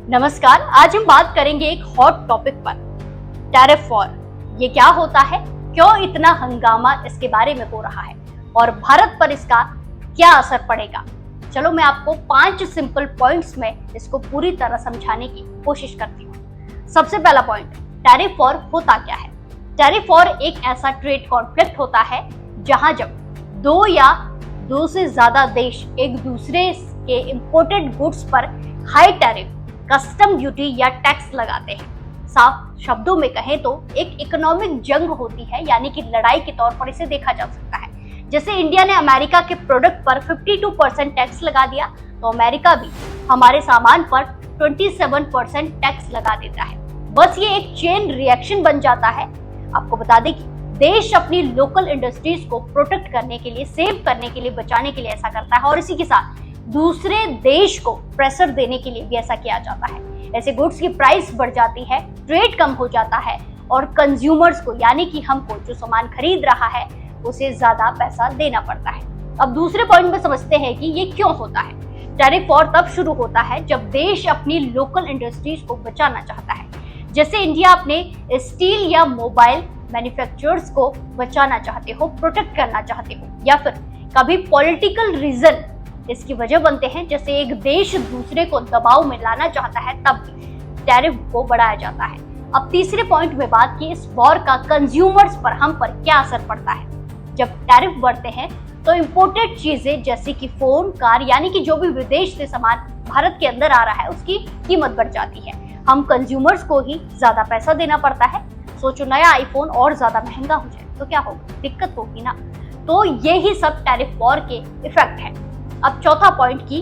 नमस्कार, आज हम बात करेंगे एक हॉट टॉपिक पर, टैरिफ वॉर। ये क्या होता है, क्यों इतना हंगामा इसके बारे में हो रहा है और भारत पर इसका क्या असर पड़ेगा। चलो मैं आपको 5 सिंपल पॉइंट्स में इसको पूरी तरह समझाने की कोशिश करती हूँ। सबसे पहला पॉइंट, टैरिफ वॉर होता क्या है। टैरिफ वॉर एक ऐसा ट्रेड कॉन्फ्लिक्ट होता है जहां जब 2 या 2 से ज्यादा देश एक दूसरे के इंपोर्टेड गुड्स पर हाई टैरिफ, कस्टम ड्यूटी या टैक्स लगाते हैं। साफ शब्दों में कहें तो एक इकोनॉमिक जंग होती है, यानी कि लड़ाई के तौर पर इसे देखा जा सकता है। जैसे इंडिया ने अमेरिका के प्रोडक्ट पर 52% टैक्स लगा दिया, तो अमेरिका भी हमारे सामान पर 27% टैक्स लगा देता है। बस ये एक चेन रिएक्शन बन जाता है। आपको बता दें कि देश अपनी लोकल इंडस्ट्रीज को प्रोटेक्ट करने के लिए, सेव करने के लिए, बचाने के लिए ऐसा करता है और इसी के साथ दूसरे देश को प्रेशर देने के लिए भी ऐसा किया जाता है। ऐसे गुड्स की प्राइस बढ़ जाती है, ट्रेड कम हो जाता है और कंज्यूमर्स को, यानी कि हमको जो सामान खरीद रहा है उसे ज्यादा पैसा देना पड़ता है। अब दूसरे पॉइंट में समझते हैं कि ये क्यों होता है। टैरिफ वॉर तब शुरू होता है जब देश अपनी लोकल इंडस्ट्रीज को बचाना चाहता है। जैसे इंडिया अपने स्टील या मोबाइल मैन्युफैक्चरर्स को बचाना चाहते हो, प्रोटेक्ट करना चाहते हो, या फिर कभी पॉलिटिकल रीजन इसकी वजह बनते हैं। जैसे एक देश दूसरे को दबाव में लाना चाहता है, तब टैरिफ को बढ़ाया जाता है। अब तीसरे पॉइंट में बात की इस वॉर का कंज्यूमर्स पर, हम पर क्या असर पड़ता है। जब टैरिफ बढ़ते हैं तो इंपोर्टेड चीजें जैसे कि फोन, कार, यानी कि जो भी विदेश से सामान भारत के अंदर आ रहा है उसकी कीमत बढ़ जाती है। हम कंज्यूमर्स को ही ज्यादा पैसा देना पड़ता है। सोचो नया आईफोन और ज्यादा महंगा हो जाए तो क्या होगा, दिक्कत होगी ना। तो यही सब टैरिफ वॉर के इफेक्ट है। अब चौथा पॉइंट की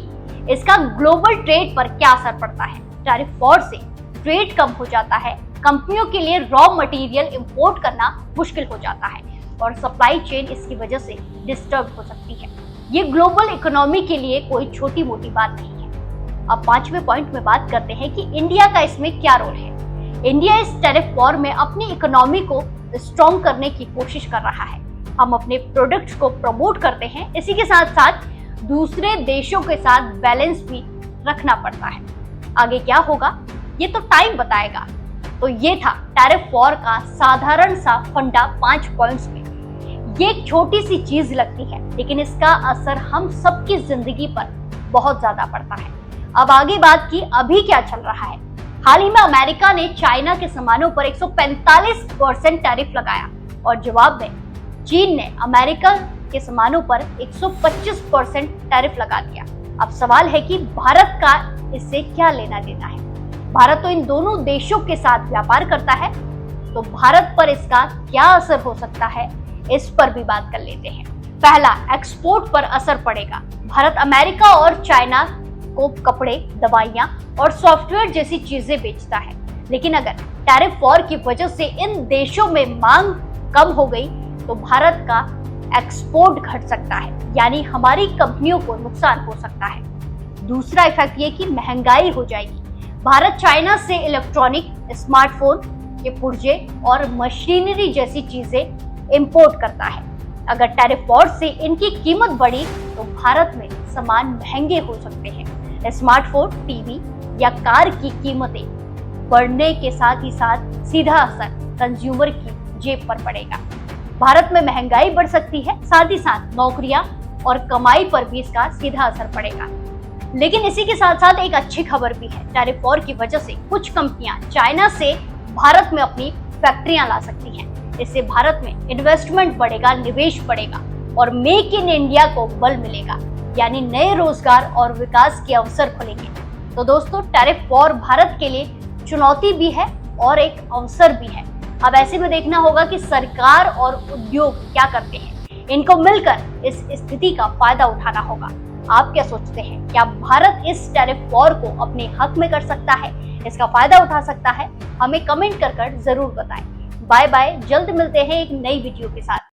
इसका ग्लोबल ट्रेड पर क्या असर पड़ता है। टैरिफ वॉर से ट्रेड कम हो जाता है, कंपनियों के लिए रॉ मटेरियल इंपोर्ट करना मुश्किल हो जाता है और सप्लाई चेन इसकी वजह से डिस्टर्ब हो सकती है। ये ग्लोबल इकोनॉमी के लिए कोई छोटी मोटी बात नहीं है। अब 5वें पॉइंट में बात करते हैं कि इंडिया का इसमें क्या रोल है। इंडिया इस टैरिफ वॉर में अपनी इकोनॉमी को स्ट्रॉन्ग करने की कोशिश कर रहा है। हम अपने प्रोडक्ट्स को प्रमोट करते हैं, इसी के साथ साथ दूसरे देशों के साथ बैलेंस भी रखना पड़ता है। आगे क्या होगा ये तो टाइम बताएगा। तो ये था टैरिफ वॉर का साधारण सा फंडा 5 पॉइंट्स में। ये एक छोटी सी चीज लगती है, लेकिन इसका असर हम सबकी जिंदगी पर बहुत ज्यादा पड़ता है। अब आगे बात की अभी क्या चल रहा है। हाल ही में अमेरिका ने चाइना के सामानों पर 145% टैरिफ लगाया और जवाब में चीन ने अमेरिका के सामानों पर 125% टैरिफ लगा दिया। अब सवाल है कि भारत का इससे क्या लेना देना है। भारत तो इन दोनों देशों के साथ व्यापार करता है, तो भारत पर इसका क्या असर हो सकता है, इस पर भी बात कर लेते हैं। पहला, एक्सपोर्ट पर असर पड़ेगा। भारत अमेरिका और चाइना को कपड़े, दवाइयां और सॉफ्टवेयर जैसी चीजें बेचता है, लेकिन अगर टैरिफ वॉर की वजह से इन देशों में मांग कम हो गई तो भारत का एक्सपोर्ट घट सकता है, यानी हमारी कंपनियों को नुकसान हो सकता है। दूसरा इफेक्ट ये कि महंगाई हो जाएगी। भारत चाइना से इलेक्ट्रॉनिक, स्मार्टफोन के पुर्जे और मशीनरी जैसी चीजें इंपोर्ट करता है। अगर टैरिफ वॉर से इनकी कीमत बढ़ी तो भारत में सामान महंगे हो सकते हैं। स्मार्टफोन, टीवी या कार की कीमतें बढ़ने के साथ ही साथ सीधा असर कंज्यूमर की जेब पर पड़ेगा। भारत में महंगाई बढ़ सकती है, साथ ही साथ नौकरियां और कमाई पर भी इसका सीधा असर पड़ेगा। लेकिन इसी के साथ साथ एक अच्छी खबर भी है। टैरिफ वॉर की वजह से कुछ कंपनियां चाइना से भारत में अपनी फैक्ट्रियां ला सकती हैं। इससे भारत में इन्वेस्टमेंट बढ़ेगा, निवेश बढ़ेगा और मेक इन इंडिया को बल मिलेगा, यानी नए रोजगार और विकास के अवसर खुलेंगे। तो दोस्तों, टैरिफ वॉर भारत के लिए चुनौती भी है और एक अवसर भी है। अब ऐसे में देखना होगा कि सरकार और उद्योग क्या करते हैं। इनको मिलकर इस स्थिति का फायदा उठाना होगा। आप क्या सोचते हैं, क्या भारत इस टैरिफ वॉर को अपने हक में कर सकता है, इसका फायदा उठा सकता है? हमें कमेंट कर जरूर बताएं। बाय बाय, जल्द मिलते हैं एक नई वीडियो के साथ।